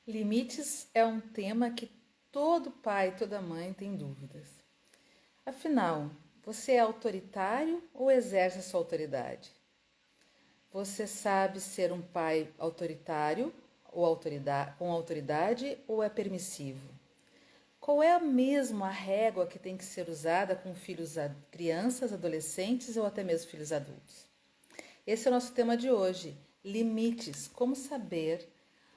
Limites é um tema que todo pai e toda mãe tem dúvidas. Afinal, você é autoritário ou exerce a sua autoridade? Você sabe ser um pai autoritário ou com autoridade ou é permissivo? Qual é mesmo a régua que tem que ser usada com crianças, adolescentes ou até mesmo filhos adultos? Esse é o nosso tema de hoje. Limites. Como saber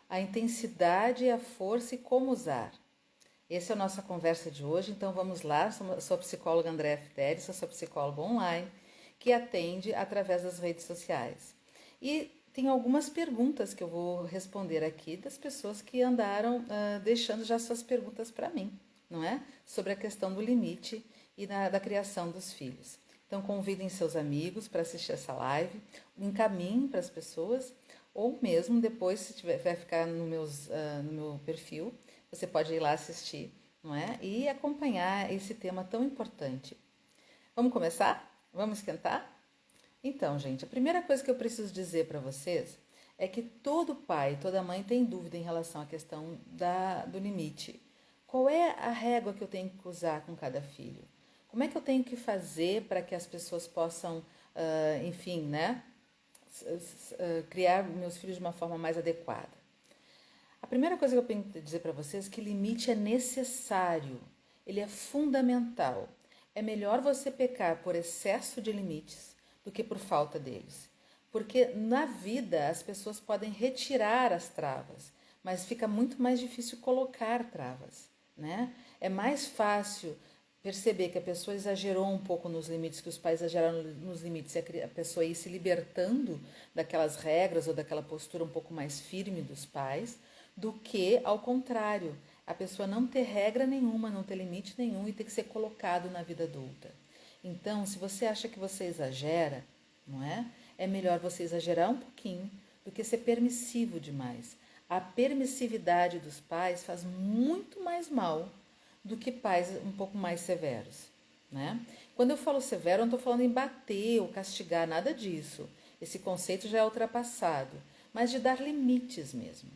a intensidade e a força e como usar. Essa é a nossa conversa de hoje, então vamos lá. Sou a psicóloga Andréa Fideli, sou psicóloga online que atende através das redes sociais. E tem algumas perguntas que eu vou responder aqui das pessoas que andaram deixando já suas perguntas para mim, não é? Sobre a questão do limite e da criação dos filhos. Então convidem seus amigos para assistir essa live, encaminhem para as pessoas, ou mesmo depois, se vai ficar no meu perfil, você pode ir lá assistir, não é? E acompanhar esse tema tão importante. Vamos começar? Vamos esquentar? Então, gente, a primeira coisa que eu preciso dizer para vocês é que todo pai, toda mãe tem dúvida em relação à questão do limite. Qual é a régua que eu tenho que usar com cada filho? Como é que eu tenho que fazer para que as pessoas possam, enfim, né, criar meus filhos de uma forma mais adequada? A primeira coisa que eu tenho que dizer para vocês é que limite é necessário, ele é fundamental. É melhor você pecar por excesso de limites do que por falta deles. Porque na vida as pessoas podem retirar as travas, mas fica muito mais difícil colocar travas, né? É mais fácil perceber que a pessoa exagerou um pouco nos limites, que os pais exageraram nos limites, e a pessoa ir se libertando daquelas regras ou daquela postura um pouco mais firme dos pais, do que ao contrário, a pessoa não ter regra nenhuma, não ter limite nenhum e ter que ser colocado na vida adulta. Então, se você acha que você exagera, não é? É melhor você exagerar um pouquinho do que ser permissivo demais. A permissividade dos pais faz muito mais mal do que pais um pouco mais severos, né? Quando eu falo severo, eu não estou falando em bater ou castigar, nada disso. Esse conceito já é ultrapassado, mas de dar limites mesmo.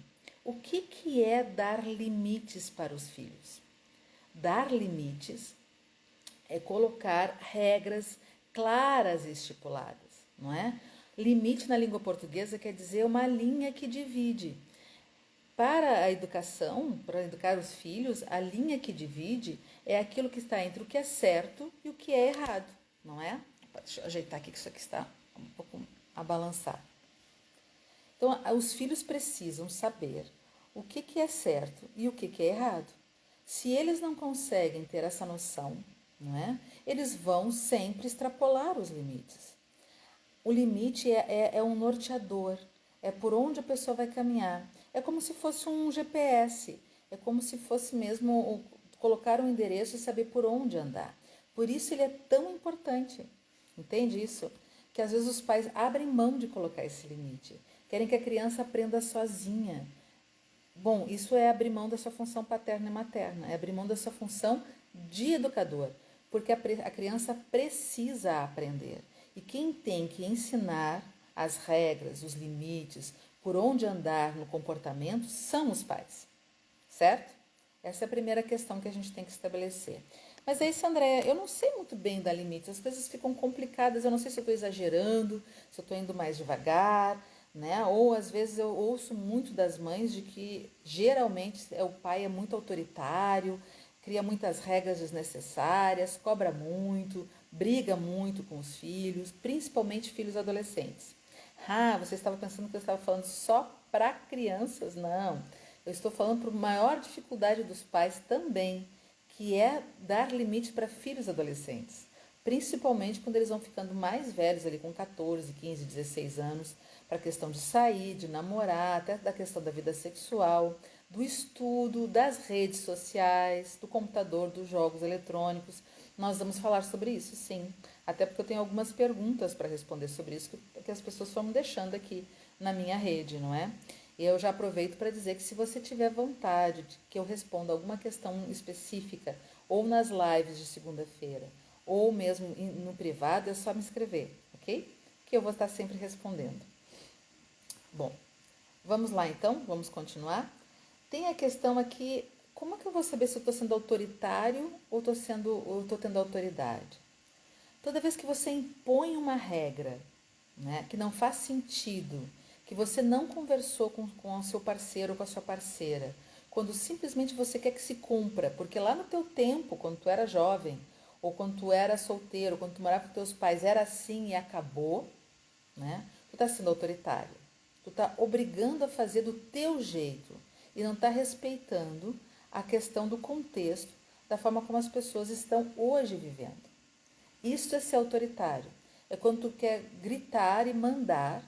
O que é dar limites para os filhos? Dar limites é colocar regras claras e estipuladas, não é? Limite na língua portuguesa quer dizer uma linha que divide. Para a educação, para educar os filhos, a linha que divide é aquilo que está entre o que é certo e o que é errado, não é? Deixa eu ajeitar aqui que isso aqui está um pouco a balançar. Então, os filhos precisam saber o que é certo e o que é errado. Se eles não conseguem ter essa noção, não é? Eles vão sempre extrapolar os limites. O limite é um norteador, é por onde a pessoa vai caminhar. É como se fosse um GPS, é como se fosse mesmo colocar um endereço e saber por onde andar. Por isso ele é tão importante, entende isso? Que às vezes os pais abrem mão de colocar esse limite, querem que a criança aprenda sozinha. Bom, isso é abrir mão da sua função paterna e materna, é abrir mão da sua função de educador, porque a criança precisa aprender. E quem tem que ensinar as regras, os limites, por onde andar no comportamento, são os pais, certo? Essa é a primeira questão que a gente tem que estabelecer. Mas é isso, Andréia, eu não sei muito bem dar limites, as coisas ficam complicadas, eu não sei se eu estou exagerando, se eu estou indo mais devagar, né? Ou às vezes eu ouço muito das mães de que geralmente o pai é muito autoritário, cria muitas regras desnecessárias, cobra muito, briga muito com os filhos, principalmente filhos adolescentes. Ah, você estava pensando que eu estava falando só para crianças? Não, eu estou falando para a maior dificuldade dos pais também, que é dar limite para filhos adolescentes. Principalmente quando eles vão ficando mais velhos, ali com 14, 15, 16 anos, para a questão de sair, de namorar, até da questão da vida sexual, do estudo, das redes sociais, do computador, dos jogos eletrônicos. Nós vamos falar sobre isso, sim. Até porque eu tenho algumas perguntas para responder sobre isso que as pessoas foram deixando aqui na minha rede, não é? E eu já aproveito para dizer que se você tiver vontade de que eu responda alguma questão específica, ou nas lives de segunda-feira, ou mesmo no privado, é só me escrever, ok? Que eu vou estar sempre respondendo. Bom, vamos lá então, vamos continuar. Tem a questão aqui, como é que eu vou saber se eu estou sendo autoritário ou estou tendo autoridade? Toda vez que você impõe uma regra, né, que não faz sentido, que você não conversou com o seu parceiro ou com a sua parceira, quando simplesmente você quer que se cumpra, porque lá no teu tempo, quando tu era jovem, ou quando tu era solteiro, quando tu morava com teus pais, era assim e acabou, né? Tu está sendo autoritário. Tu está obrigando a fazer do teu jeito e não está respeitando a questão do contexto, da forma como as pessoas estão hoje vivendo. Isso é ser autoritário. É quando tu quer gritar e mandar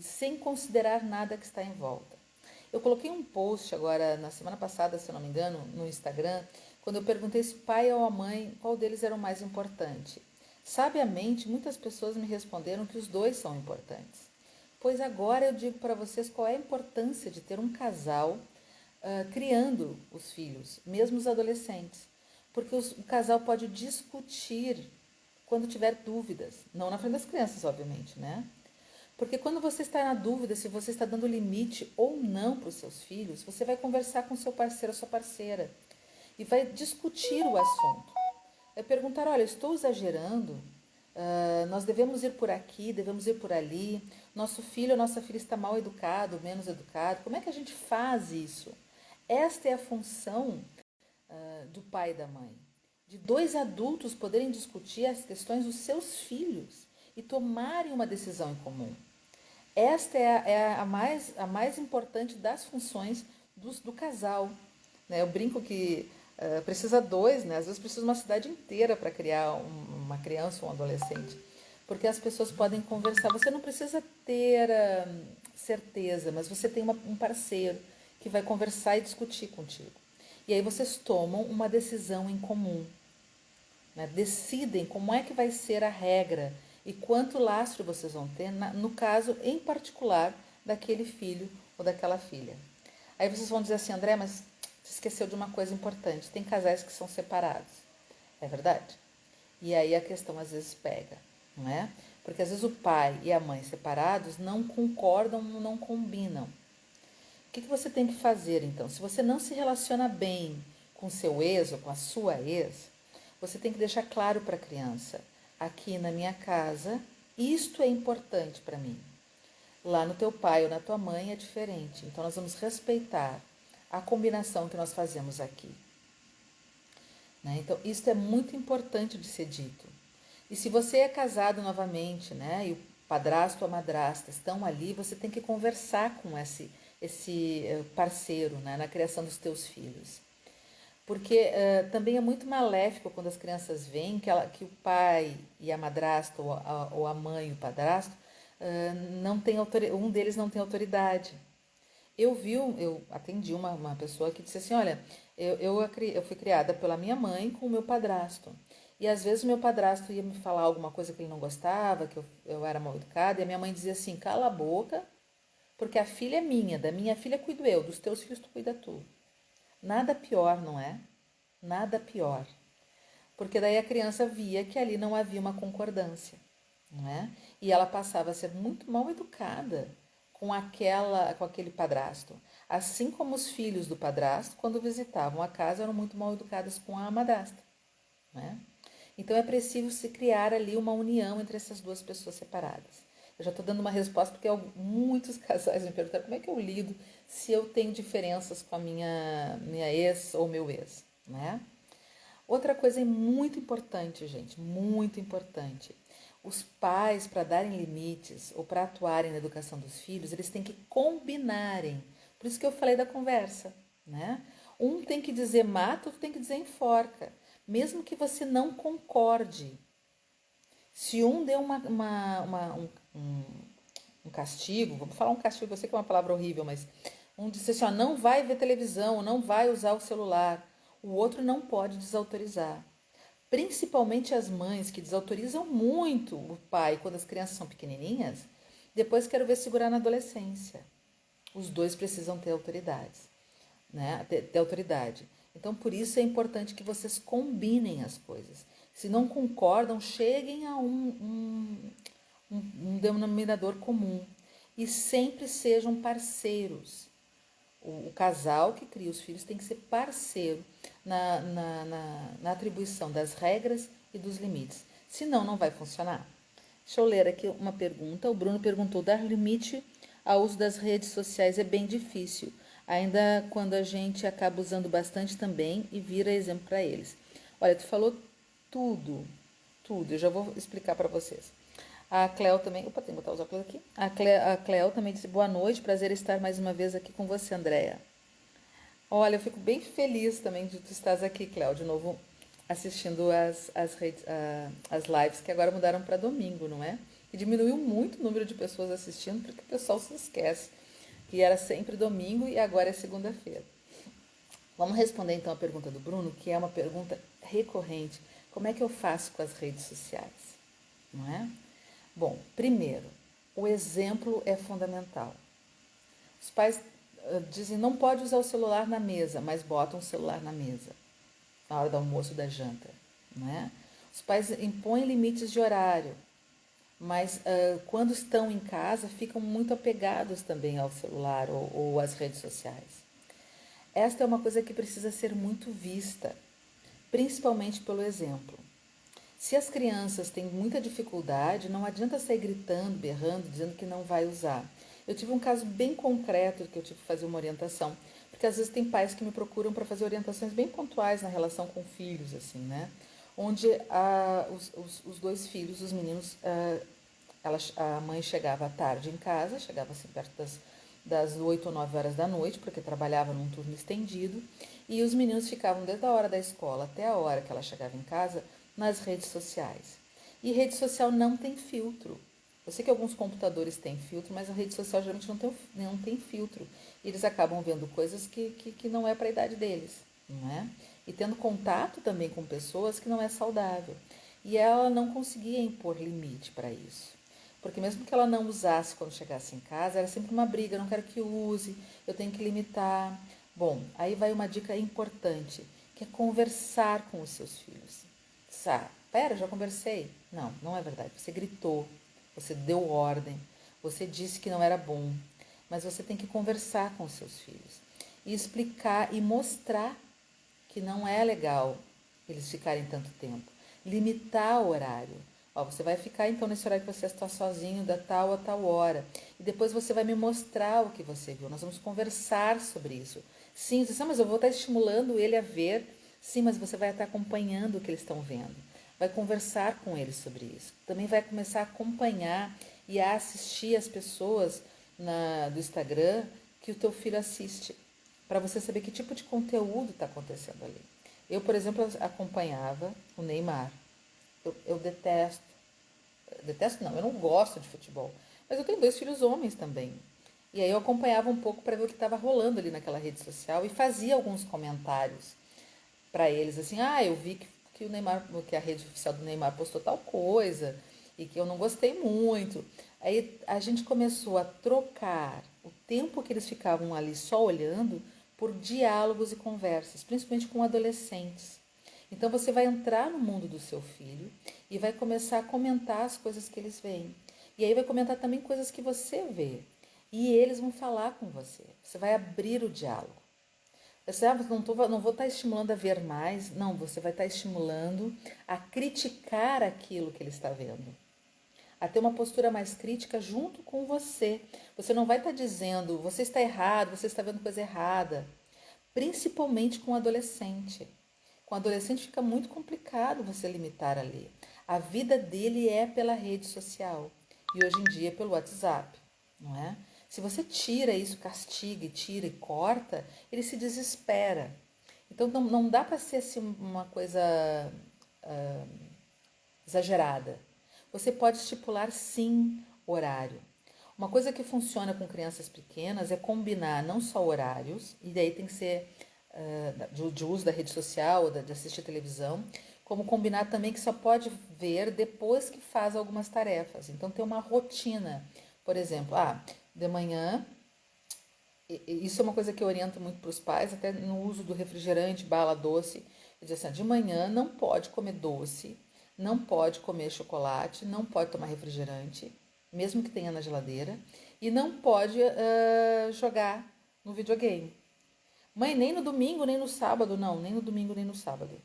sem considerar nada que está em volta. Eu coloquei um post agora, na semana passada, se eu não me engano, no Instagram, quando eu perguntei se o pai ou a mãe, qual deles era o mais importante. Sabiamente, muitas pessoas me responderam que os dois são importantes. Pois agora eu digo para vocês qual é a importância de ter um casal criando os filhos, mesmo os adolescentes. Porque o casal pode discutir quando tiver dúvidas, não na frente das crianças, obviamente, né? Porque quando você está na dúvida se você está dando limite ou não para os seus filhos, você vai conversar com seu parceiro ou sua parceira e vai discutir o assunto. Vai perguntar, olha, estou exagerando? Nós devemos ir por aqui, devemos ir por ali. Nosso filho ou nossa filha está mal educado, menos educado. Como é que a gente faz isso? Esta é a função do pai e da mãe. De dois adultos poderem discutir as questões dos seus filhos e tomarem uma decisão em comum. Esta é a mais importante das funções do casal. Né? Eu brinco que precisa dois, né? Às vezes precisa uma cidade inteira para criar uma criança ou um adolescente. Porque as pessoas podem conversar. Você não precisa ter certeza, mas você tem um parceiro que vai conversar e discutir contigo. E aí vocês tomam uma decisão em comum. Né? Decidem como é que vai ser a regra e quanto lastro vocês vão ter, no caso em particular daquele filho ou daquela filha. Aí vocês vão dizer assim, André, mas você esqueceu de uma coisa importante, tem casais que são separados. É verdade? E aí a questão às vezes pega, não é? Porque às vezes o pai e a mãe separados não concordam, não combinam. O que você tem que fazer então? Se você não se relaciona bem com seu ex ou com a sua ex, você tem que deixar claro para a criança, aqui na minha casa, isto é importante para mim. Lá no teu pai ou na tua mãe é diferente. Então nós vamos respeitar a combinação que nós fazemos aqui. Né? Então isso é muito importante de ser dito. E se você é casado novamente, né, e o padrasto ou a madrasta estão ali, você tem que conversar com esse parceiro, né, na criação dos teus filhos. Porque também é muito maléfico quando as crianças veem que o pai e a madrasta, ou a mãe e o padrasto, não tem um deles não tem autoridade. Eu atendi uma pessoa que disse assim, olha, eu fui criada pela minha mãe com o meu padrasto. E às vezes o meu padrasto ia me falar alguma coisa que ele não gostava, que eu era mal educada, e a minha mãe dizia assim, cala a boca, porque a filha é minha, da minha filha cuido eu, dos teus filhos tu cuida tu. Nada pior, não é? Nada pior. Porque daí a criança via que ali não havia uma concordância, não é? E ela passava a ser muito mal educada com aquele padrasto. Assim como os filhos do padrasto, quando visitavam a casa, eram muito mal educados com a madrasta, né? Então é preciso se criar ali uma união entre essas duas pessoas separadas. Eu já estou dando uma resposta porque muitos casais me perguntaram como é que eu lido se eu tenho diferenças com a minha ex ou meu ex, né? Outra coisa muito importante, gente, muito importante. Os pais, para darem limites ou para atuarem na educação dos filhos, eles têm que combinarem. Por isso que eu falei da conversa, né? Um tem que dizer mata, outro tem que dizer enforca. Mesmo que você não concorde. Se um deu um castigo, vamos falar um castigo, eu sei que é uma palavra horrível, mas um disse assim, ó, não vai ver televisão, não vai usar o celular. O outro não pode desautorizar. Principalmente as mães que desautorizam muito o pai quando as crianças são pequenininhas, depois quero ver segurar na adolescência. Os dois precisam ter autoridades, né? Ter autoridade. Então, por isso é importante que vocês combinem as coisas. Se não concordam, cheguem a um denominador comum. E sempre sejam parceiros. O casal que cria os filhos tem que ser parceiro na atribuição das regras e dos limites. Senão, não vai funcionar. Deixa eu ler aqui uma pergunta. O Bruno perguntou: dar limite ao uso das redes sociais é bem difícil, ainda quando a gente acaba usando bastante também e vira exemplo para eles. Olha, tu falou tudo, tudo. Eu já vou explicar para vocês. A Cleo também. Opa, tem que botar os óculos aqui. A Cleo também disse: boa noite, prazer estar mais uma vez aqui com você, Andréia. Olha, eu fico bem feliz também de tu estás aqui, Cleo, de novo assistindo as lives que agora mudaram para domingo, não é? E diminuiu muito o número de pessoas assistindo, porque o pessoal se esquece que era sempre domingo e agora é segunda-feira. Vamos responder então a pergunta do Bruno, que é uma pergunta recorrente. Como é que eu faço com as redes sociais? Não é? Bom, primeiro, o exemplo é fundamental. Os pais dizem não pode usar o celular na mesa, mas botam o celular na mesa, na hora do almoço, da janta. Não é? Os pais impõem limites de horário, mas quando estão em casa ficam muito apegados também ao celular ou às redes sociais. Esta é uma coisa que precisa ser muito vista, principalmente pelo exemplo. Se as crianças têm muita dificuldade, não adianta sair gritando, berrando, dizendo que não vai usar. Eu tive um caso bem concreto que eu tive que fazer uma orientação, porque às vezes tem pais que me procuram para fazer orientações bem pontuais na relação com filhos, assim, né? Onde os dois filhos, os meninos, a mãe chegava à tarde em casa, chegava assim perto das 8 ou 9 horas da noite, porque trabalhava num turno estendido, e os meninos ficavam desde a hora da escola até a hora que ela chegava em casa nas redes sociais. E rede social não tem filtro. Eu sei que alguns computadores têm filtro, mas a rede social geralmente não tem filtro. E eles acabam vendo coisas que não é para a idade deles, não é? E tendo contato também com pessoas que não é saudável. E ela não conseguia impor limite para isso. Porque mesmo que ela não usasse quando chegasse em casa, era sempre uma briga, eu não quero que use, eu tenho que limitar. Bom, aí vai uma dica importante, que é conversar com os seus filhos. Pera, já conversei. Não, não é verdade. Você gritou, você deu ordem, você disse que não era bom. Mas você tem que conversar com os seus filhos e explicar e mostrar que não é legal eles ficarem tanto tempo. Limitar o horário. Ó, você vai ficar então nesse horário que você está sozinho da tal a tal hora. E depois você vai me mostrar o que você viu. Nós vamos conversar sobre isso. Sim, você sabe, mas eu vou estar estimulando ele a ver. Sim, mas você vai estar acompanhando o que eles estão vendo. Vai conversar com eles sobre isso. Também vai começar a acompanhar e a assistir as pessoas do Instagram que o teu filho assiste, para você saber que tipo de conteúdo está acontecendo ali. Eu, por exemplo, acompanhava o Neymar. Eu detesto não, eu não gosto de futebol, mas eu tenho dois filhos homens também. E aí eu acompanhava um pouco para ver o que estava rolando ali naquela rede social e fazia alguns comentários para eles, assim, eu vi que o Neymar, que a rede oficial do Neymar postou tal coisa e que eu não gostei muito. Aí a gente começou a trocar o tempo que eles ficavam ali só olhando por diálogos e conversas, principalmente com adolescentes. Então você vai entrar no mundo do seu filho e vai começar a comentar as coisas que eles veem. E aí vai comentar também coisas que você vê. E eles vão falar com você. Você vai abrir o diálogo. Você não vou estar estimulando a ver mais, não, você vai estar estimulando a criticar aquilo que ele está vendo. A ter uma postura mais crítica junto com você. Você não vai estar dizendo, você está errado, você está vendo coisa errada. Principalmente com o adolescente. Com o adolescente fica muito complicado você limitar ali. A vida dele é pela rede social e hoje em dia é pelo WhatsApp, não é? Se você tira isso, castiga, tira e corta, ele se desespera. Então não dá para ser assim, uma coisa exagerada. Você pode estipular sim horário. Uma coisa que funciona com crianças pequenas é combinar não só horários, e daí tem que ser de uso da rede social ou de assistir televisão, como combinar também que só pode ver depois que faz algumas tarefas. Então tem uma rotina. Por exemplo, de manhã, isso é uma coisa que eu oriento muito para os pais, até no uso do refrigerante, bala, doce. Eu digo assim, de manhã não pode comer doce, não pode comer chocolate, não pode tomar refrigerante, mesmo que tenha na geladeira, e não pode jogar no videogame. Mãe, nem no domingo, nem no sábado, não, nem no domingo, nem no sábado,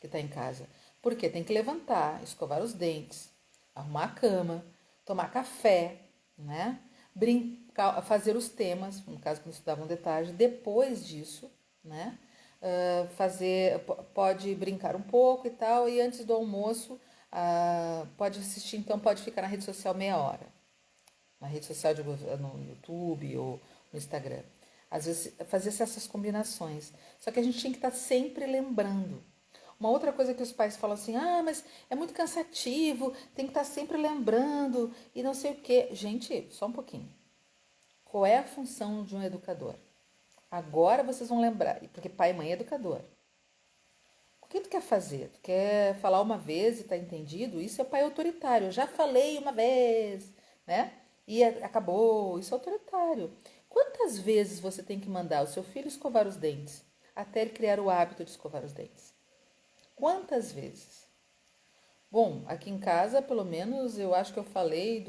que tá em casa. Por quê? Tem que levantar, escovar os dentes, arrumar a cama, tomar café, né? Brincar, fazer os temas, no caso que estudavam de tarde, depois disso, né? Pode brincar um pouco e tal, e antes do almoço, pode assistir, então pode ficar na rede social meia hora. Na rede social, no YouTube ou no Instagram. Às vezes, fazer essas combinações. Só que a gente tinha que estar sempre lembrando. Uma outra coisa que os pais falam assim, mas é muito cansativo, tem que estar sempre lembrando e não sei o quê. Gente, só um pouquinho. Qual é a função de um educador? Agora vocês vão lembrar, porque pai e mãe é educador. O que tu quer fazer? Tu quer falar uma vez e tá entendido? Isso é pai autoritário. Eu já falei uma vez, né? E acabou. Isso é autoritário. Quantas vezes você tem que mandar o seu filho escovar os dentes até ele criar o hábito de escovar os dentes? Quantas vezes? Bom, aqui em casa, pelo menos, eu acho que eu falei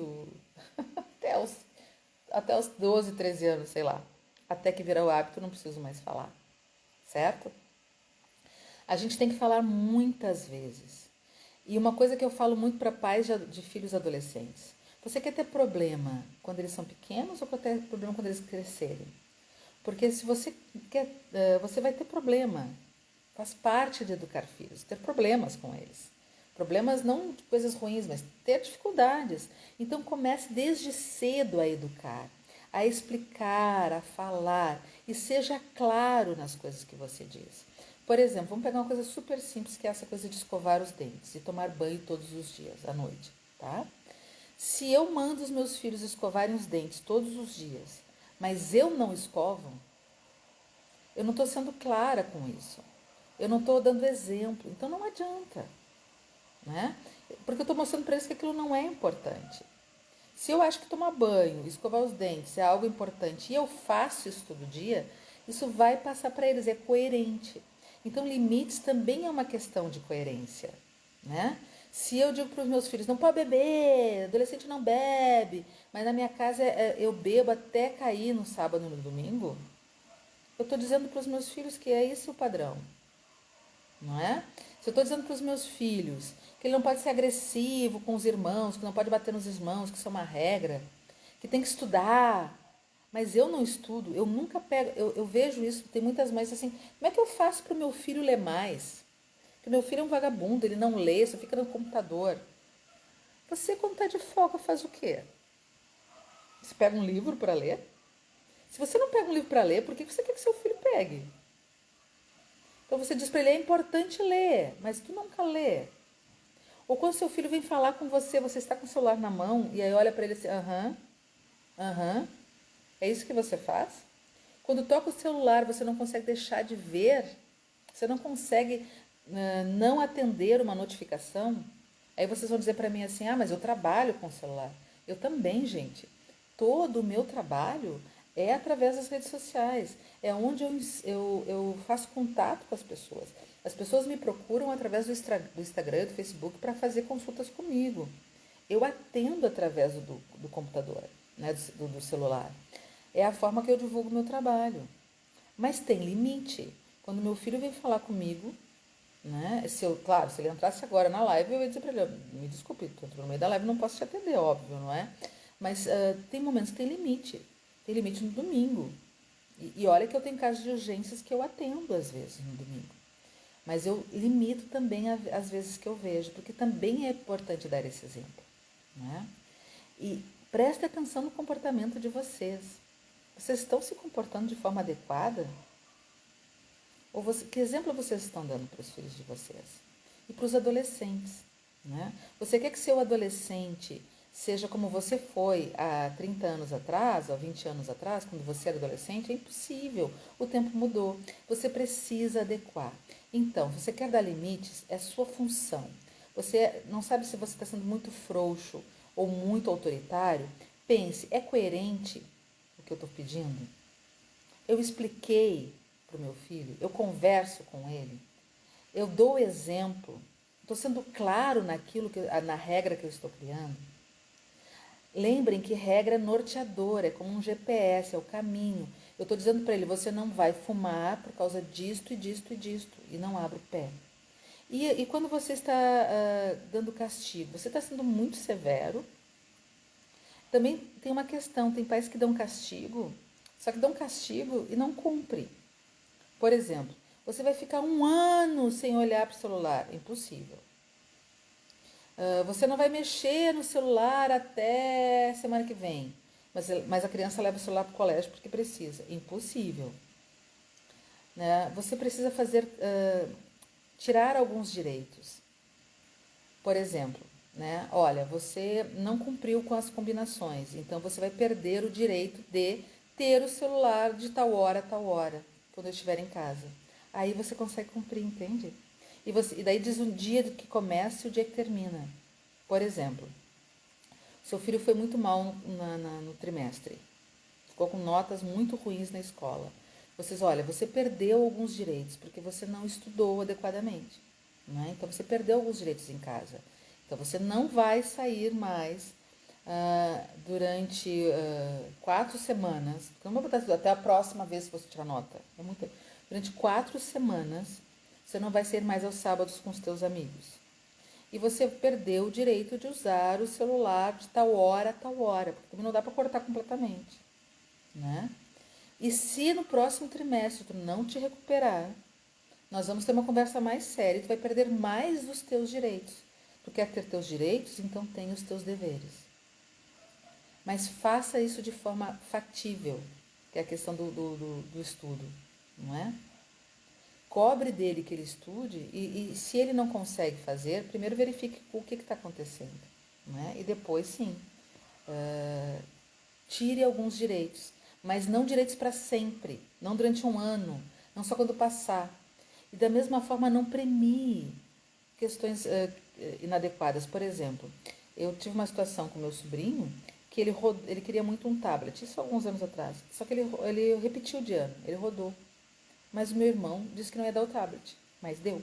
até os, até os 12, 13 anos, sei lá. Até que virar o hábito, não preciso mais falar. Certo? A gente tem que falar muitas vezes. E uma coisa que eu falo muito para pais de filhos adolescentes. Você quer ter problema quando eles são pequenos ou quer ter problema quando eles crescerem? Porque se você quer, você vai ter problema. Faz parte de educar filhos, ter problemas com eles. Problemas não de coisas ruins, mas ter dificuldades. Então comece desde cedo a educar, a explicar, a falar e seja claro nas coisas que você diz. Por exemplo, vamos pegar uma coisa super simples, que é essa coisa de escovar os dentes e tomar banho todos os dias, à noite, tá? Se eu mando os meus filhos escovarem os dentes todos os dias, mas eu não escovo, eu não estou sendo clara com isso. Eu não estou dando exemplo. Então não adianta, né? Porque eu estou mostrando para eles que aquilo não é importante. Se eu acho que tomar banho, escovar os dentes é algo importante e eu faço isso todo dia, isso vai passar para eles, é coerente. Então limites também é uma questão de coerência, né? Se eu digo para os meus filhos, não pode beber, adolescente não bebe, mas na minha casa eu bebo até cair no sábado e no domingo, eu estou dizendo para os meus filhos que é esse o padrão, não é? Se eu estou dizendo para os meus filhos que ele não pode ser agressivo com os irmãos, que não pode bater nos irmãos, que isso é uma regra, que tem que estudar, mas eu não estudo, eu nunca pego, eu vejo isso, tem muitas mães assim, como é que eu faço para o meu filho ler mais? Porque meu filho é um vagabundo, ele não lê, só fica no computador. Você, quando está de folga, faz o quê? Você pega um livro para ler? Se você não pega um livro para ler, por que você quer que seu filho pegue? Então você diz para ele, é importante ler, mas tu nunca lê. Ou quando seu filho vem falar com você, você está com o celular na mão e aí olha para ele assim, aham, é isso que você faz? Quando toca o celular, você não consegue deixar de ver, você não consegue não atender uma notificação. Aí vocês vão dizer para mim assim, mas eu trabalho com o celular. Eu também, gente. Todo o meu trabalho é através das redes sociais. É onde eu faço contato com as pessoas. As pessoas me procuram através do Instagram, do Facebook, para fazer consultas comigo. Eu atendo através do computador, né, do celular. É a forma que eu divulgo o meu trabalho. Mas tem limite. Quando meu filho vem falar comigo, né? Claro, se ele entrasse agora na live, eu ia dizer para ele, me desculpe, no meio da live não posso te atender, óbvio, não é? Mas tem momentos que tem limite. Tem limite no domingo. E olha que eu tenho casos de urgências que eu atendo às vezes no domingo. Mas eu limito também as vezes que eu vejo, porque também é importante dar esse exemplo, né? E preste atenção no comportamento de vocês. Vocês estão se comportando de forma adequada? Que exemplo vocês estão dando para os filhos de vocês? E para os adolescentes, né? Você quer que seu adolescente seja como você foi há 30 anos atrás, há 20 anos atrás, quando você era adolescente? É impossível. O tempo mudou. Você precisa adequar. Então, você quer dar limites? É sua função. Você não sabe se você está sendo muito frouxo ou muito autoritário? Pense, é coerente o que eu estou pedindo? Eu expliquei para o meu filho, eu converso com ele, eu dou exemplo, estou sendo claro na regra que eu estou criando. Lembrem que regra é norteadora, é como um GPS, é o caminho. Eu estou dizendo para ele, você não vai fumar por causa disto e disto e disto, e não abre o pé. E quando você está dando castigo, você está sendo muito severo. Também tem uma questão, tem pais que dão castigo, só que dão castigo e não cumpre. Por exemplo, você vai ficar um ano sem olhar para o celular, impossível. Você não vai mexer no celular até semana que vem, mas a criança leva o celular para o colégio porque precisa, impossível. Né? Você precisa tirar alguns direitos. Por exemplo, né? Olha, você não cumpriu com as combinações, então você vai perder o direito de ter o celular de tal hora a tal hora, quando eu estiver em casa. Aí você consegue cumprir, entende? E daí diz um dia que começa e o dia que termina. Por exemplo, seu filho foi muito mal no trimestre, ficou com notas muito ruins na escola. Olha, você perdeu alguns direitos porque você não estudou adequadamente. Né? Então você perdeu alguns direitos em casa. Então você não vai sair mais durante 4 semanas. Não vou botar até a próxima vez que você tirar nota. Durante 4 semanas você não vai sair mais aos sábados com os teus amigos. E você perdeu o direito de usar o celular de tal hora a tal hora, porque também não dá para cortar completamente, né? E se no próximo trimestre tu não te recuperar, nós vamos ter uma conversa mais séria e tu vai perder mais dos teus direitos. Tu quer ter teus direitos, então tem os teus deveres. Mas faça isso de forma factível, que é a questão do estudo, não é? Cobre dele que ele estude e se ele não consegue fazer, primeiro verifique o que está acontecendo, né? E depois sim, tire alguns direitos, mas não direitos para sempre, não durante um ano, não só quando passar. E da mesma forma não premie questões inadequadas. Por exemplo, eu tive uma situação com meu sobrinho que ele queria muito um tablet, isso há alguns anos atrás, só que ele repetiu de ano, ele rodou. Mas o meu irmão disse que não ia dar o tablet, mas deu,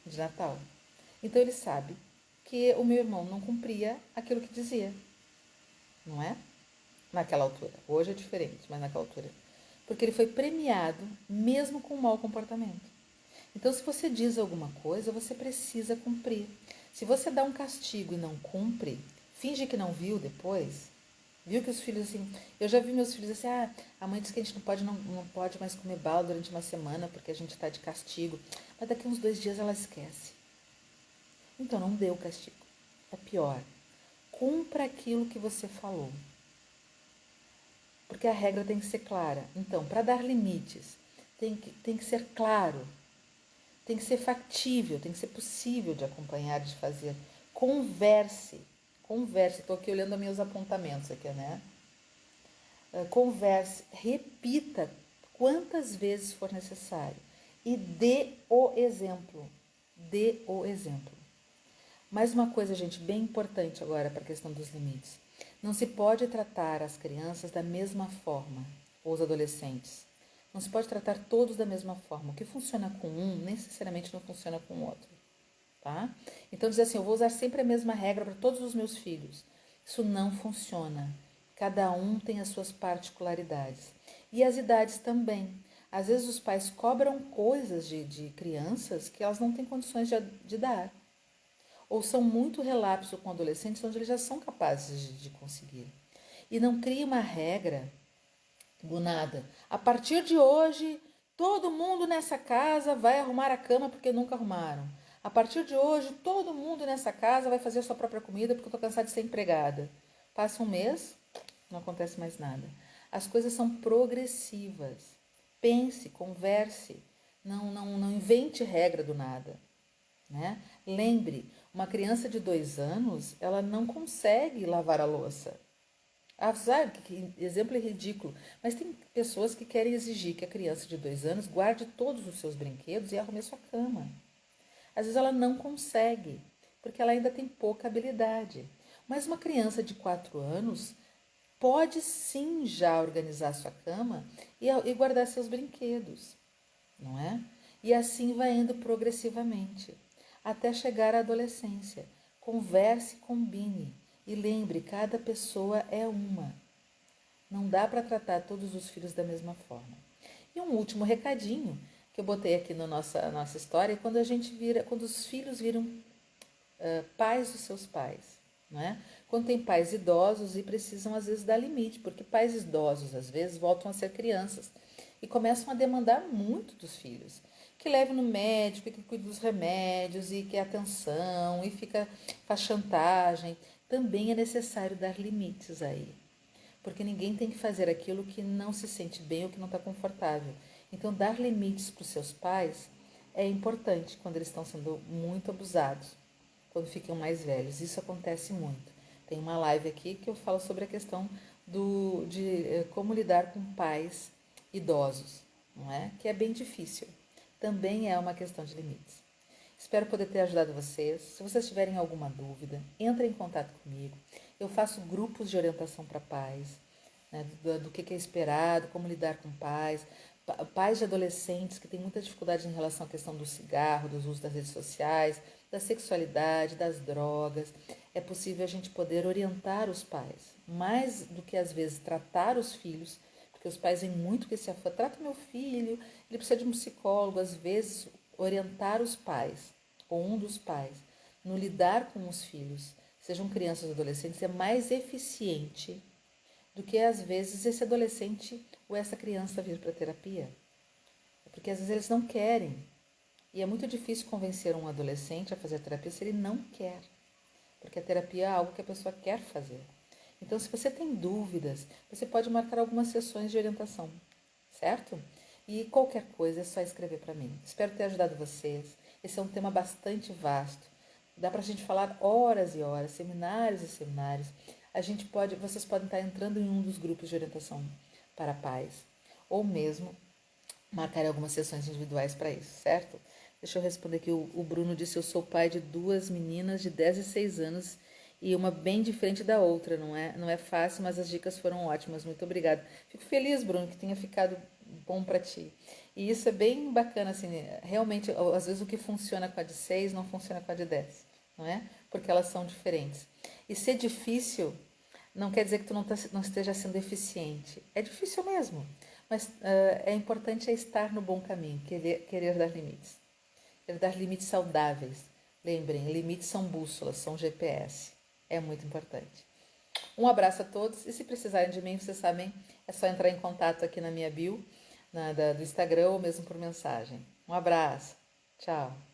de Natal. Então ele sabe que o meu irmão não cumpria aquilo que dizia, não é? Naquela altura. Hoje é diferente, mas naquela altura. Porque ele foi premiado mesmo com um mau comportamento. Então, se você diz alguma coisa, você precisa cumprir. Se você dá um castigo e não cumpre, finge que não viu depois. Viu que os filhos assim. Eu já vi meus filhos assim, a mãe disse que a gente não pode mais comer bala durante uma semana porque a gente está de castigo. Mas daqui a uns 2 dias ela esquece. Então não dê o castigo. É pior. Cumpra aquilo que você falou. Porque a regra tem que ser clara. Então, para dar limites, tem que ser claro. Tem que ser factível, tem que ser possível de acompanhar, de fazer. Converse. Estou aqui olhando meus apontamentos aqui, né? Converse, repita quantas vezes for necessário e dê o exemplo. Dê o exemplo. Mais uma coisa, gente, bem importante agora para a questão dos limites. Não se pode tratar as crianças da mesma forma, ou os adolescentes. Não se pode tratar todos da mesma forma. O que funciona com um, necessariamente não funciona com o outro. Tá? Então, dizer assim, eu vou usar sempre a mesma regra para todos os meus filhos. Isso não funciona. Cada um tem as suas particularidades. E as idades também. Às vezes os pais cobram coisas de crianças que elas não têm condições de dar. Ou são muito relapsos com adolescentes, onde eles já são capazes de conseguir. E não cria uma regra do nada. A partir de hoje, todo mundo nessa casa vai arrumar a cama porque nunca arrumaram. A partir de hoje, todo mundo nessa casa vai fazer a sua própria comida porque eu estou cansada de ser empregada. Passa um mês, não acontece mais nada. As coisas são progressivas. Pense, converse, não invente regra do nada. Né? Lembre, uma criança de 2 anos, ela não consegue lavar a louça. Sabe, que exemplo é ridículo, mas tem pessoas que querem exigir que a criança de 2 anos guarde todos os seus brinquedos e arrume a sua cama. Às vezes ela não consegue, porque ela ainda tem pouca habilidade. Mas uma criança de 4 anos pode sim já organizar sua cama e guardar seus brinquedos, não é? E assim vai indo progressivamente, até chegar à adolescência. Converse, combine e lembre, cada pessoa é uma. Não dá para tratar todos os filhos da mesma forma. E um último recadinho que eu botei aqui na nossa história é quando os filhos viram pais dos seus pais. Não é? Quando tem pais idosos e precisam às vezes dar limite, porque pais idosos às vezes voltam a ser crianças e começam a demandar muito dos filhos. Que leve no médico, que cuide dos remédios e que atenção e faz chantagem. Também é necessário dar limites aí. Porque ninguém tem que fazer aquilo que não se sente bem ou que não está confortável. Então, dar limites para os seus pais é importante quando eles estão sendo muito abusados, quando ficam mais velhos. Isso acontece muito. Tem uma live aqui que eu falo sobre a questão de como lidar com pais idosos, não é? Que é bem difícil. Também é uma questão de limites. Espero poder ter ajudado vocês. Se vocês tiverem alguma dúvida, entrem em contato comigo. Eu faço grupos de orientação para pais, né, do que é esperado, como lidar com pais, pais de adolescentes que têm muita dificuldade em relação à questão do cigarro, dos usos das redes sociais, da sexualidade, das drogas. É possível a gente poder orientar os pais, mais do que às vezes tratar os filhos, porque os pais vêm muito com esse afã, trata meu filho, ele precisa de um psicólogo. Às vezes, orientar os pais, ou um dos pais, no lidar com os filhos, sejam crianças ou adolescentes, é mais eficiente do que às vezes esse adolescente ou essa criança vir para a terapia. Porque às vezes eles não querem. E é muito difícil convencer um adolescente a fazer terapia se ele não quer. Porque a terapia é algo que a pessoa quer fazer. Então, se você tem dúvidas, você pode marcar algumas sessões de orientação, certo? E qualquer coisa é só escrever para mim. Espero ter ajudado vocês. Esse é um tema bastante vasto. Dá para a gente falar horas e horas, seminários e seminários. Vocês podem estar entrando em um dos grupos de orientação para pais, ou mesmo marcar algumas sessões individuais para isso, certo? Deixa eu responder aqui. O Bruno disse: eu sou pai de 2 meninas de 10 e 6 anos e uma bem diferente da outra. Não é fácil, mas as dicas foram ótimas. Muito obrigada. Fico feliz, Bruno, que tenha ficado bom para ti. E isso é bem bacana, assim, realmente, às vezes o que funciona com a de 6 não funciona com a de 10, não é? Porque elas são diferentes. E ser difícil não quer dizer que tu não esteja sendo eficiente. É difícil mesmo, mas é importante estar no bom caminho, querer dar limites. Querer dar limites saudáveis. Lembrem, limites são bússolas, são GPS. É muito importante. Um abraço a todos e se precisarem de mim, vocês sabem, é só entrar em contato aqui na minha bio, do Instagram ou mesmo por mensagem. Um abraço. Tchau.